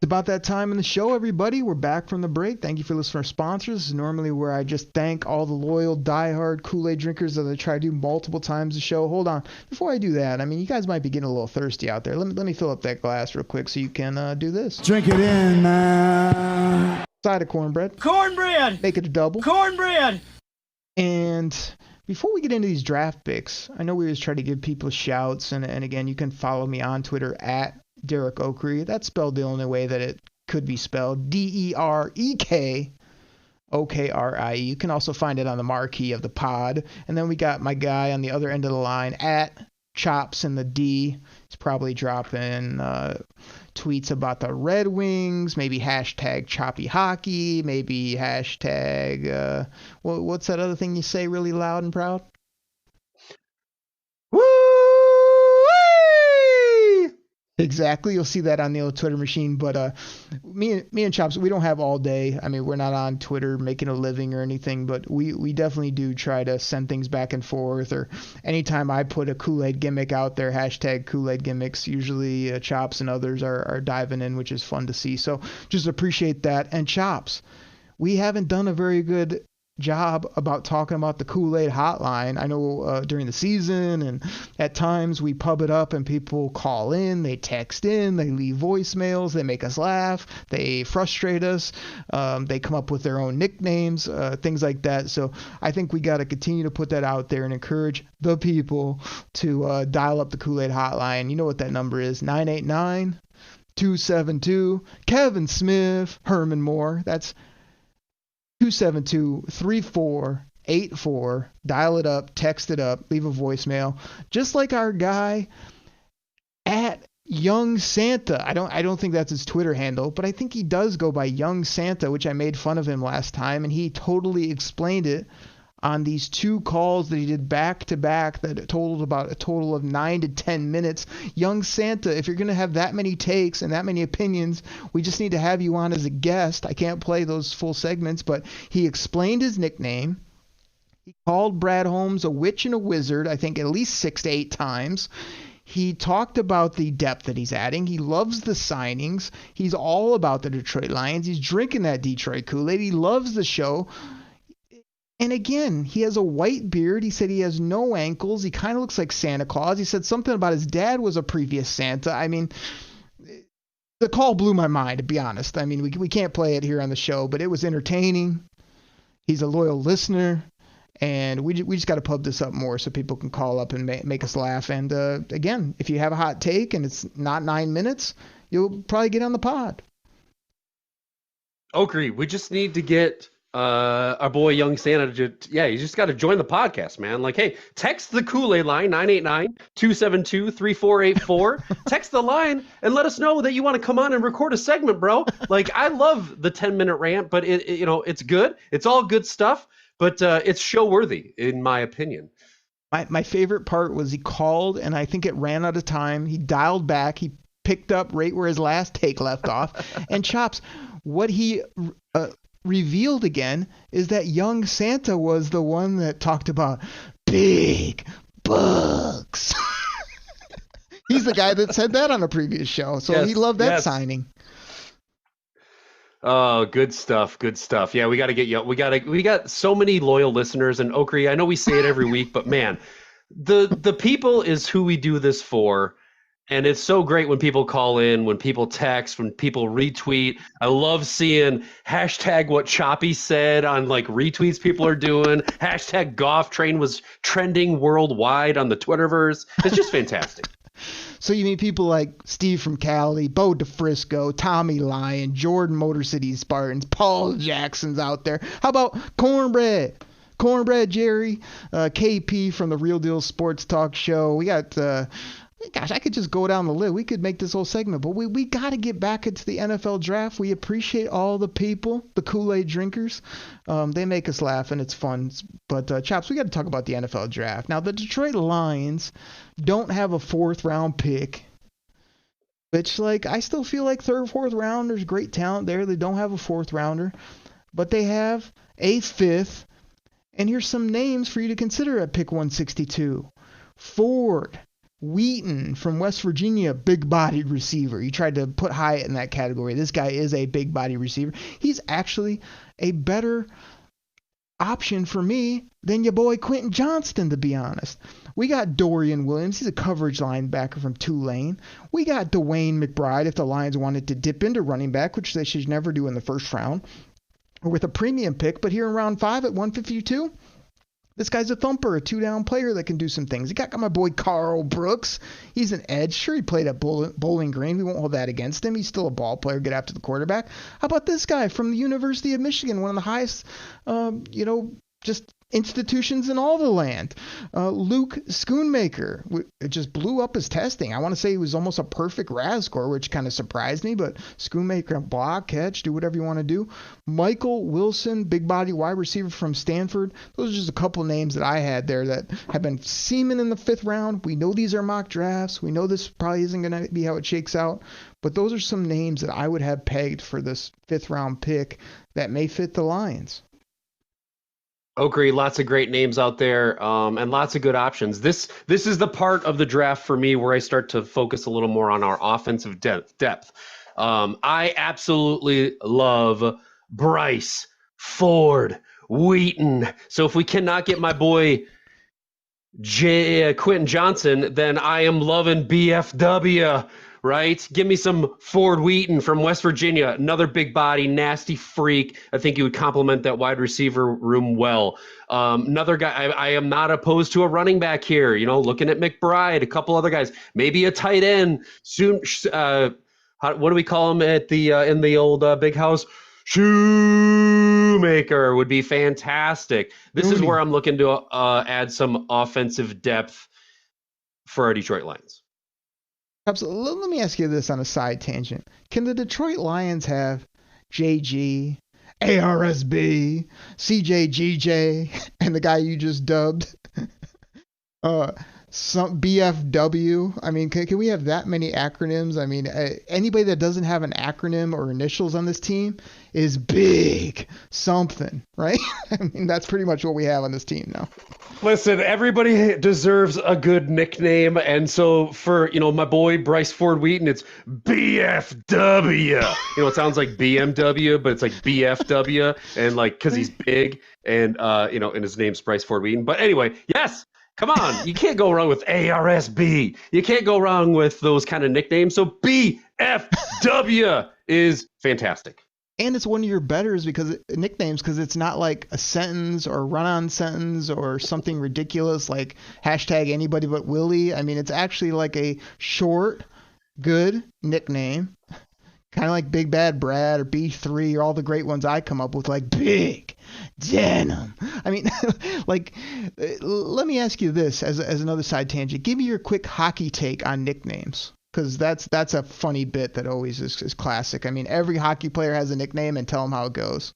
about that time in the show, everybody. We're back from the break. Thank you for listening to our sponsors. This is normally where I just thank all the loyal, diehard Kool-Aid drinkers that I try to do multiple times a show. Hold on. Before I do that, I mean, you guys might be getting a little thirsty out there. Let me fill up that glass real quick so you can do this. Drink it in, man. Side of cornbread. Cornbread. Make it a double. Cornbread. And before we get into these draft picks, I know we always try to give people shouts. And again, you can follow me on Twitter at Derek Okrie. That's spelled the only way that it could be spelled. DEREK. OKRIE. You can also find it on the marquee of the pod. And then we got my guy on the other end of the line at Chops in the D. He's probably dropping tweets about the Red Wings, maybe hashtag choppy hockey, maybe hashtag what's that other thing you say really loud and proud? Woo! Exactly. You'll see that on the old Twitter machine. But me and Chops, we don't have all day. I mean, we're not on Twitter making a living or anything, but we definitely do try to send things back and forth. Or anytime I put a Kool-Aid gimmick out there, hashtag Kool-Aid gimmicks, usually Chops and others are diving in, which is fun to see. So just appreciate that. And Chops, we haven't done a very good job about talking about the Kool-Aid hotline. I know during the season and at times we pub it up and people call in, they text in, they leave voicemails, they make us laugh, they frustrate us, they come up with their own nicknames, things like that. So I think we got to continue to put that out there and encourage the people to dial up the Kool-Aid hotline. You know what that number is, 989-272 Kevin Smith, Herman Moore. That's 272-3484. Dial it up, text it up, leave a voicemail. Just like our guy at Young Santa. I don't think that's his Twitter handle, but I think he does go by Young Santa, which I made fun of him last time, and he totally explained it on these two calls that he did back to back that totaled about a total of 9 to 10 minutes. Young Santa, if you're going to have that many takes and that many opinions, we just need to have you on as a guest. I can't play those full segments, but he explained his nickname. He called Brad Holmes a witch and a wizard, I think at least 6 to 8 times. He talked about the depth that he's adding. He loves the signings. He's all about the Detroit Lions. He's drinking that Detroit Kool-Aid. He loves the show. And again, he has a white beard. He said he has no ankles. He kind of looks like Santa Claus. He said something about his dad was a previous Santa. I mean, the call blew my mind, to be honest. I mean, we can't play it here on the show, but it was entertaining. He's a loyal listener. And we just got to pub this up more so people can call up and make us laugh. And again, if you have a hot take and it's not 9 minutes, you'll probably get on the pod. Okrie, we just need to get our boy Young Santa you just got to join the podcast, man. Like, hey, text the Kool-Aid line, 989-272-3484. Text the line and let us know that you want to come on and record a segment, bro. Like, I love the 10-minute rant, but it's good. It's all good stuff, but it's show worthy in my opinion. My favorite part was he called and I think it ran out of time. He dialed back. He picked up right where his last take left off. And Chops, what he revealed again is that Young Santa was the one that talked about big bucks. He's the guy that said that on a previous show, so he loved that signing. Oh, good stuff. Yeah, we got to get you. We got so many loyal listeners, and Okrie, I know we say it every week, but man, the people is who we do this for. And it's so great when people call in, when people text, when people retweet. I love seeing hashtag what Choppy said on like retweets people are doing. Hashtag Golf Train was trending worldwide on the Twitterverse. It's just fantastic. So you mean people like Steve from Cali, Bo DeFrisco, Tommy Lyon, Jordan Motor City Spartans, Paul Jackson's out there. How about Cornbread Jerry, KP from the Real Deal Sports Talk Show. We got... Gosh, I could just go down the list. We could make this whole segment, but we got to get back into the NFL draft. We appreciate all the people, the Kool-Aid drinkers. They make us laugh, and it's fun. But, Chops, we got to talk about the NFL draft. Now, the Detroit Lions don't have a 4th-round pick, which, like, I still feel like 3rd, 4th round, there's great talent there. They don't have a 4th-rounder, but they have a 5th. And here's some names for you to consider at pick 162. Ford Wheaton from West Virginia, big-bodied receiver. You tried to put Hyatt in that category. This guy is a big-body receiver. He's actually a better option for me than your boy Quentin Johnston, to be honest. We got Dorian Williams. He's a coverage linebacker from Tulane. We got Dwayne McBride if the Lions wanted to dip into running back, which they should never do in the 1st round. or with a premium pick. But here in round 5 at 152, this guy's a thumper, a 2-down player that can do some things. You got my boy Carl Brooks. He's an edge. Sure, he played at Bowling Green. We won't hold that against him. He's still a ball player, get after the quarterback. How about this guy from the University of Michigan, one of the highest, just institutions in all the land? Luke Schoonmaker. It just blew up his testing. I want to say he was almost a perfect RAS score, which kind of surprised me, but Schoonmaker, block, catch, do whatever you want to do. Michael Wilson, big body wide receiver from Stanford. Those are just a couple names that I had there that have been seeming in the 5th round. We know these are mock drafts. We know this probably isn't going to be how it shakes out, but those are some names that I would have pegged for this 5th round pick that may fit the Lions. Agree. Lots of great names out there, and lots of good options. This is the part of the draft for me where I start to focus a little more on our offensive depth. I absolutely love Bryce, Ford, Wheaton. So if we cannot get my boy Quentin Johnson, then I am loving BFW. Right? Give me some Ford Wheaton from West Virginia, another big body, nasty freak. I think he would complement that wide receiver room well. Another guy, I am not opposed to a running back here. Looking at McBride, a couple other guys, maybe a tight end. Soon, what do we call him at the in the old big house? Shoemaker would be fantastic. This is where I'm looking to add some offensive depth for our Detroit Lions. Absolutely. Let me ask you this on a side tangent. Can the Detroit Lions have JG, ARSB, CJGJ, and the guy you just dubbed some BFW? I mean, can we have that many acronyms? I mean, anybody that doesn't have an acronym or initials on this team is big something, right? I mean, that's pretty much what we have on this team now. Listen, everybody deserves a good nickname, and so for my boy Bryce Ford Wheaton, it's BFW. It sounds like BMW, but it's like BFW, and because he's big, and and his name's Bryce Ford Wheaton. But anyway, yes, come on, you can't go wrong with ARSB. You can't go wrong with those kind of nicknames. So BFW is fantastic. And it's one of your betters nicknames because it's not like a sentence or a run-on sentence or something ridiculous like hashtag anybody but Willie. I mean, it's actually like a short, good nickname, kind of like Big Bad Brad or B3 or all the great ones I come up with, like Big Denim. I mean, let me ask you this as another side tangent. Give me your quick hockey take on nicknames. Because that's a funny bit that always is classic. I mean, every hockey player has a nickname, and tell them how it goes.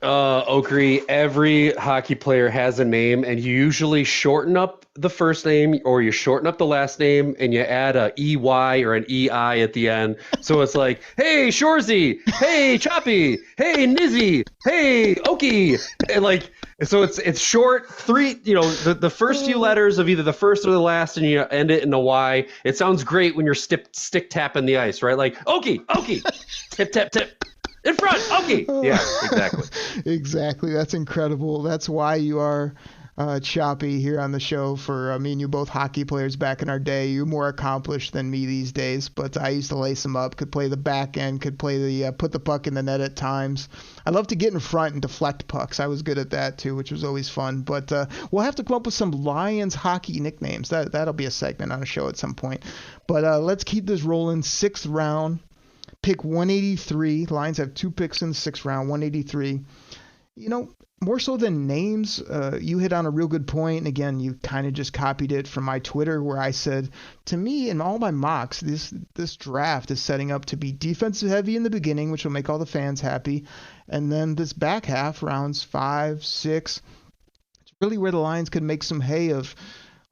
Oakrey, every hockey player has a name, and you usually shorten up the first name or you shorten up the last name and you add a EY or an EI at the end. So it's like, hey, Shorzy, hey, Choppy, hey, Nizzy, hey, Okie. And so it's short, 3, the first few letters of either the first or the last, and you end it in a Y. It sounds great when you're stick tapping the ice, right? Like, Okie, tip, tap, tip. In front, okay. Yeah, exactly. Exactly. That's incredible. That's why you are Choppy here on the show. For me and you both hockey players back in our day. You're more accomplished than me these days, but I used to lace them up, could play the back end, could play the put the puck in the net at times. I love to get in front and deflect pucks. I was good at that too, which was always fun. But we'll have to come up with some Lions hockey nicknames. That'll be a segment on a show at some point. But let's keep this rolling. 6th round. Pick 183. Lions have 2 picks in the 6th round, 183. More so than names, you hit on a real good point. And again, you kind of just copied it from my Twitter where I said, to me, in all my mocks, this draft is setting up to be defensive heavy in the beginning, which will make all the fans happy. And then this back half, rounds 5, 6, it's really where the Lions could make some hay of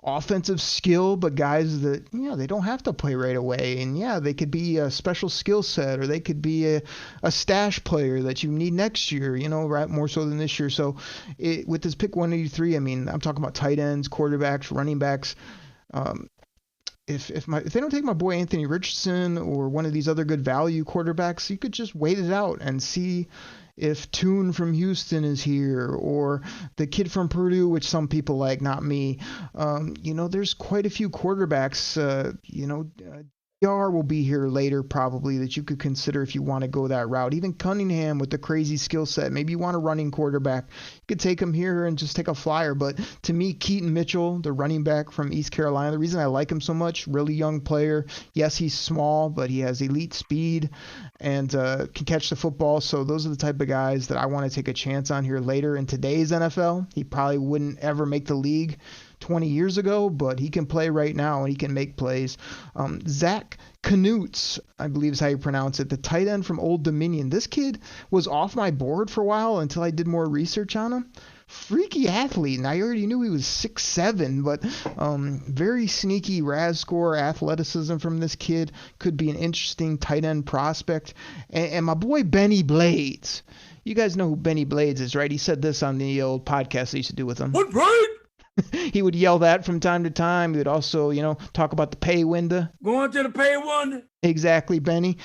offensive skill, but guys that, they don't have to play right away. And they could be a special skill set, or they could be a stash player that you need next year, right, more so than this year. So with this pick 183, I mean, I'm talking about tight ends, quarterbacks, running backs. If they don't take my boy Anthony Richardson or one of these other good value quarterbacks, you could just wait it out and see if Toon from Houston is here, or the kid from Purdue, which some people like, not me. There's quite a few quarterbacks, PR will be here later probably that you could consider if you want to go that route. Even Cunningham with the crazy skill set. Maybe you want a running quarterback. You could take him here and just take a flyer. But to me, Keaton Mitchell, the running back from East Carolina, the reason I like him so much, really young player. Yes, he's small, but he has elite speed and can catch the football. So those are the type of guys that I want to take a chance on here later in today's NFL. He probably wouldn't ever make the league 20 years ago, but he can play right now and he can make plays. Zach Knutz, I believe is how you pronounce it, the tight end from Old Dominion. This kid was off my board for a while until I did more research on him. Freaky athlete, and I already knew he was 6'7", but very sneaky RAS score athleticism from this kid. Could be an interesting tight end prospect. And my boy Benny Blades. You guys know who Benny Blades is, right? He said this on the old podcast I used to do with him. What, right? He would yell that from time to time. He would also, talk about the pay window. Going to the pay window. Exactly, Benny.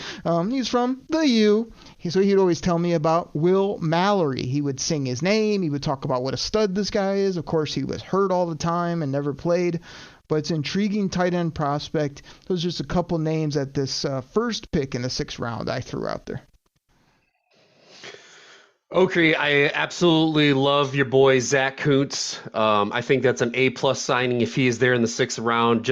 He's from the U. So he'd always tell me about Will Mallory. He would sing his name. He would talk about what a stud this guy is. Of course, he was hurt all the time and never played. But it's an intriguing tight end prospect. Those are just a couple names at this first pick in the 6th round I threw out there. Okay, I absolutely love your boy Zach Kuntz. I think that's an A+ signing if he is there in the 6th round.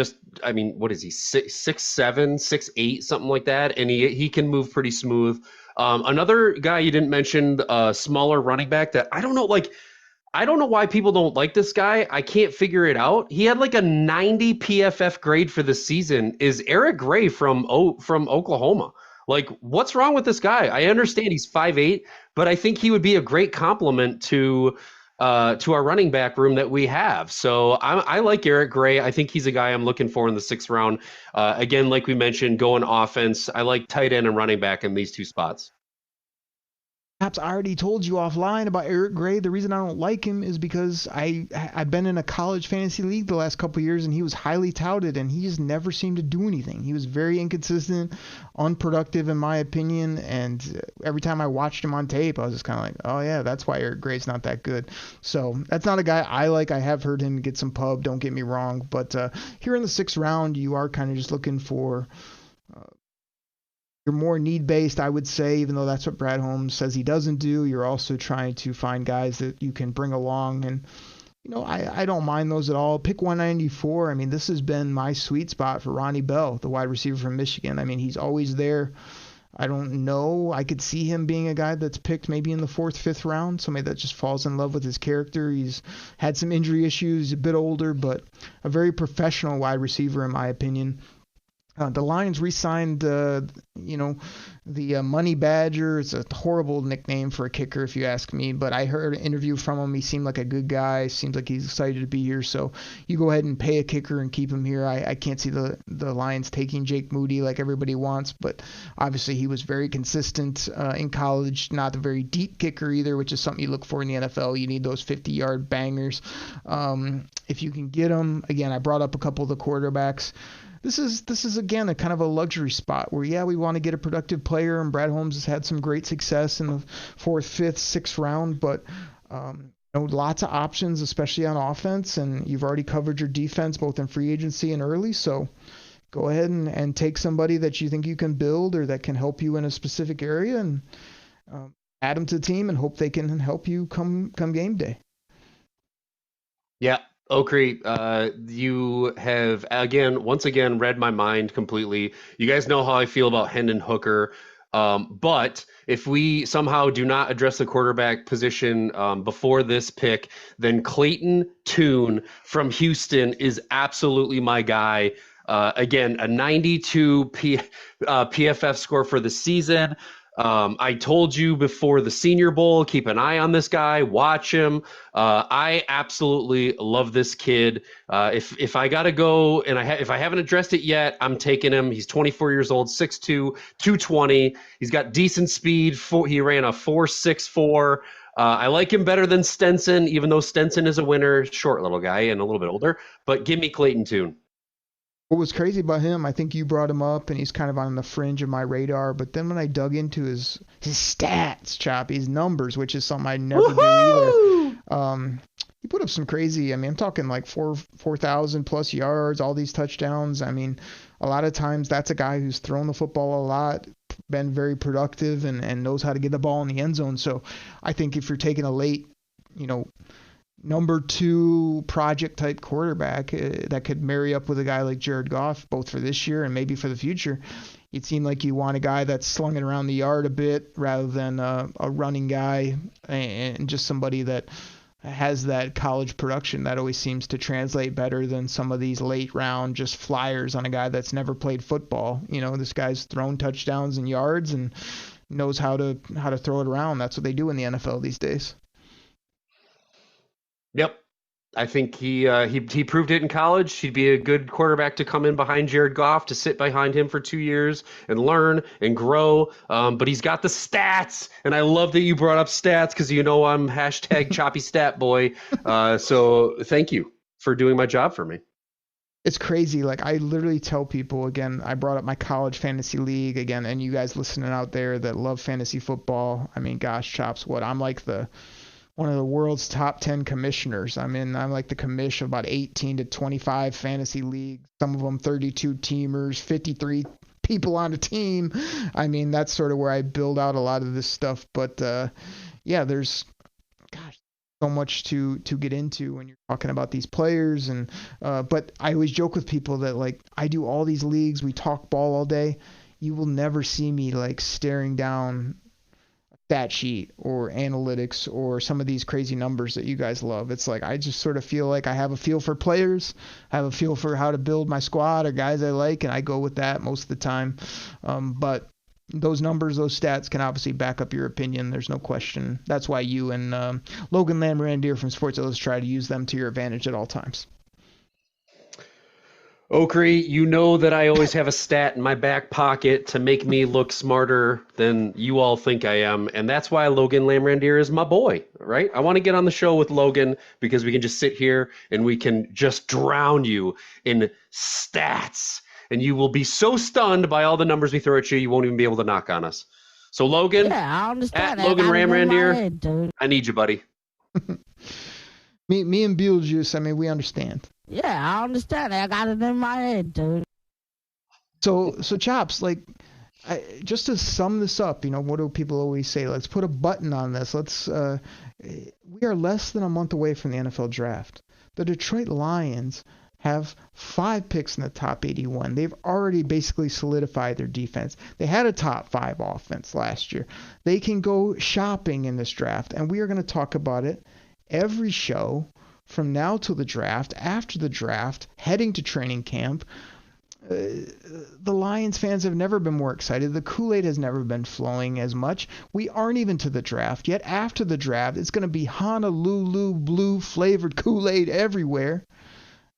What is he, 6'7", 6'8", something like that, and he can move pretty smooth. Another guy you didn't mention, smaller running back that I don't know why people don't like this guy. I can't figure it out. He had like a 90 PFF grade for the season. Is Eric Gray from Oklahoma? Like, what's wrong with this guy? I understand he's 5'8", but I think he would be a great complement to our running back room that we have. So I like Eric Gray. I think he's a guy I'm looking for in the 6th round. Again, like we mentioned, going offense. I like tight end and running back in these two spots. Perhaps I already told you offline about Eric Gray. The reason I don't like him is because I've been in a college fantasy league the last couple of years, and he was highly touted, and he just never seemed to do anything. He was very inconsistent, unproductive in my opinion, and every time I watched him on tape, I was just kind of like, oh yeah, that's why Eric Gray's not that good. So that's not a guy I like. I have heard him get some pub, don't get me wrong, but here in the 6th round, you are kind of just looking for you're more need-based, I would say, even though that's what Brad Holmes says he doesn't do. You're also trying to find guys that you can bring along, and I don't mind those at all. Pick 194. I mean, this has been my sweet spot for Ronnie Bell, the wide receiver from Michigan. I mean, he's always there. I don't know. I could see him being a guy that's picked maybe in the 4th, 5th round, somebody that just falls in love with his character. He's had some injury issues, a bit older, but a very professional wide receiver in my opinion. The Lions re-signed, the Money Badger. It's a horrible nickname for a kicker, if you ask me. But I heard an interview from him. He seemed like a good guy. Seems like he's excited to be here. So you go ahead and pay a kicker and keep him here. I can't see the Lions taking Jake Moody like everybody wants. But obviously he was very consistent in college. Not a very deep kicker either, which is something you look for in the NFL. You need those 50-yard bangers. If you can get them. Again, I brought up a couple of the quarterbacks. This is again a kind of a luxury spot where we want to get a productive player, and Brad Holmes has had some great success in the 4th, 5th, 6th round, but lots of options, especially on offense, and you've already covered your defense both in free agency and early, so go ahead and take somebody that you think you can build or that can help you in a specific area and add them to the team and hope they can help you come game day. Yeah. Okri, you have once again read my mind completely. You guys know how I feel about Hendon Hooker. But if we somehow do not address the quarterback position before this pick, then Clayton Tune from Houston is absolutely my guy. Again, a 92 PFF score for the season. I told you before the Senior Bowl, keep an eye on this guy, watch him. I absolutely love this kid. If I got to go and if I haven't addressed it yet, I'm taking him. He's 24 years old, 6'2", 220. He's got decent speed. He ran a 4.64. I like him better than Stenson, even though Stenson is a winner, short little guy and a little bit older. But give me Clayton Tune. What was crazy about him, I think you brought him up, and he's kind of on the fringe of my radar. But then when I dug into his stats, Choppy, his numbers, which is something I never do either. he put up some crazy. I mean, I'm talking like 4,000 plus yards, all these touchdowns. I mean, a lot of times that's a guy who's thrown the football a lot, been very productive, and knows how to get the ball in the end zone. So I think if you're taking a late, number 2 project type quarterback that could marry up with a guy like Jared Goff, both for this year and maybe for the future, it seemed like you want a guy that's slunging around the yard a bit rather than a running guy and just somebody that has that college production that always seems to translate better than some of these late round just flyers on a guy that's never played football. This guy's thrown touchdowns and yards and knows how to throw it around. That's what they do in the NFL these days. Yep. I think he proved it in college. He'd be a good quarterback to come in behind Jared Goff, to sit behind him for 2 years and learn and grow. But he's got the stats, and I love that you brought up stats because I'm hashtag choppy stat boy. So thank you for doing my job for me. It's crazy. Like, I literally tell people, again, I brought up my college fantasy league again, and you guys listening out there that love fantasy football. I mean, gosh, Chops, I'm like one of the world's top 10 commissioners. I'm like the commish of about 18 to 25 fantasy leagues, some of them 32 teamers, 53 people on a team. I mean, that's sort of where I build out a lot of this stuff. But there's so much to get into when you're talking about these players. And but I always joke with people that, like, I do all these leagues, we talk ball all day. You will never see me like staring down stat sheet or analytics or some of these crazy numbers that you guys love. It's like I just sort of feel like I have a feel for players, I have a feel for how to build my squad or guys I like, and I go with that most of the time. But those numbers, those stats can obviously back up your opinion. There's no question. That's why you and Logan Lamrandier from Sports Illustrated try to use them to your advantage at all times. Okri, you know that I always have a stat in my back pocket to make me look smarter than you all think I am, and that's why Logan Lamrandier is my boy, right? I want to get on the show with Logan because we can just sit here and we can just drown you in stats, and you will be so stunned by all the numbers we throw at you, you won't even be able to knock on us. So Logan, I understand. at Logan Lamrandier, I need you, buddy. Me and Beetlejuice, I mean, we understand. Yeah, I understand. I got it in my head, dude. So Chops, like, just to sum this up, what do people always say? Let's put a button on this. We are less than a month away from the NFL draft. The Detroit Lions have 5 picks in the top 81. They've already basically solidified their defense. They had a top 5 offense last year. They can go shopping in this draft, and we are going to talk about it every show from now till the draft, after the draft, heading to training camp. The Lions fans have never been more excited. The Kool-Aid has never been flowing as much. We aren't even to the draft yet. After the draft, it's going to be Honolulu blue flavored Kool-Aid everywhere.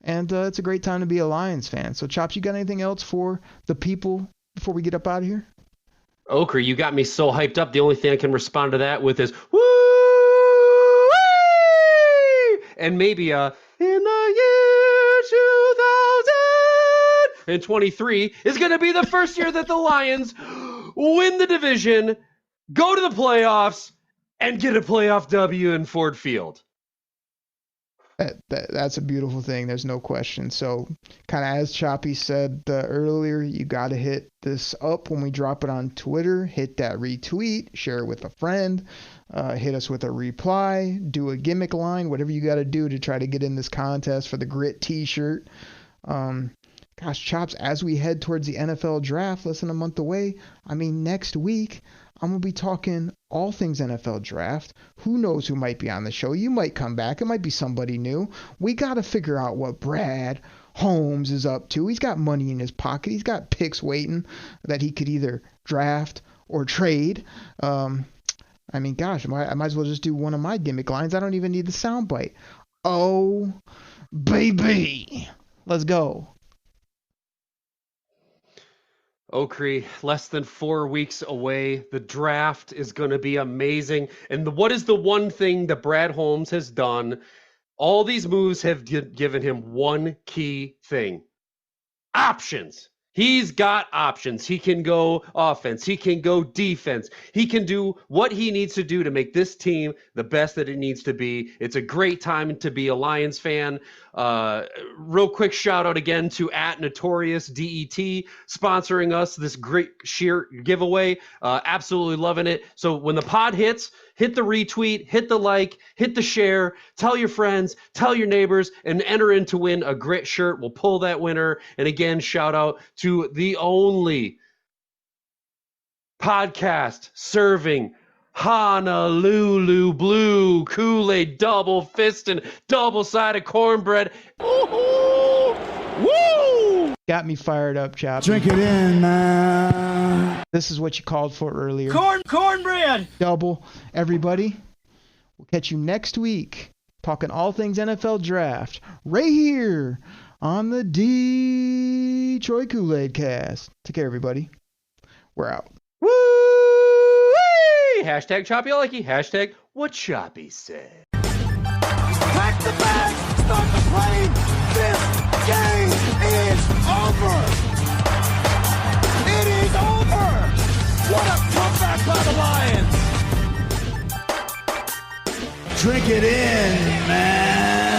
And it's a great time to be a Lions fan. So, Chops, you got anything else for the people before we get up out of here? Okri, you got me so hyped up. The only thing I can respond to that with is, woo! And maybe in the year 2023 is going to be the first year that the Lions win the division, go to the playoffs, and get a playoff W in Ford Field. That's a beautiful thing. There's no question. So, kind of as Choppy said earlier, you got to hit this up when we drop it on Twitter. Hit that retweet, share it with a friend, hit us with a reply, do a gimmick line, whatever you got to do to try to get in this contest for the Grit t-shirt. Gosh, Chops, as we head towards the NFL draft, less than a month away, I mean, next week, I'm going to be talking all things NFL draft. Who knows who might be on the show? You might come back. It might be somebody new. We got to figure out what Brad Holmes is up to. He's got money in his pocket. He's got picks waiting that he could either draft or trade. I mean, gosh, I might as well just do one of my gimmick lines. I don't even need the soundbite. Oh, baby. Let's go. Okri, less than 4 weeks away. The draft is going to be amazing. And what is the one thing that Brad Holmes has done? All these moves have given him one key thing. Options. He's got options. He can go offense. He can go defense. He can do what he needs to do to make this team the best that it needs to be. It's a great time to be a Lions fan. Real quick shout out again to @NotoriousDET sponsoring us this great sheer giveaway. Absolutely loving it. So when the pod hits, hit the retweet, hit the like, hit the share, tell your friends, tell your neighbors, and enter in to win a great shirt. We'll pull that winner. And again, shout out to the only podcast serving Honolulu Blue Kool-Aid double fist and double-sided cornbread. Woo! Got me fired up, Choppy. Drink it in, man. This is what you called for earlier. Cornbread. Double. Everybody, we'll catch you next week talking all things NFL Draft right here on the Detroit Koolaid Cast. Take care, everybody. We're out. Woo! Hashtag Choppy Likey. Hashtag what Choppy said. Pack the bag. Start the plane. This game is over. It is over. What a comeback by the Lions. Drink it in, man.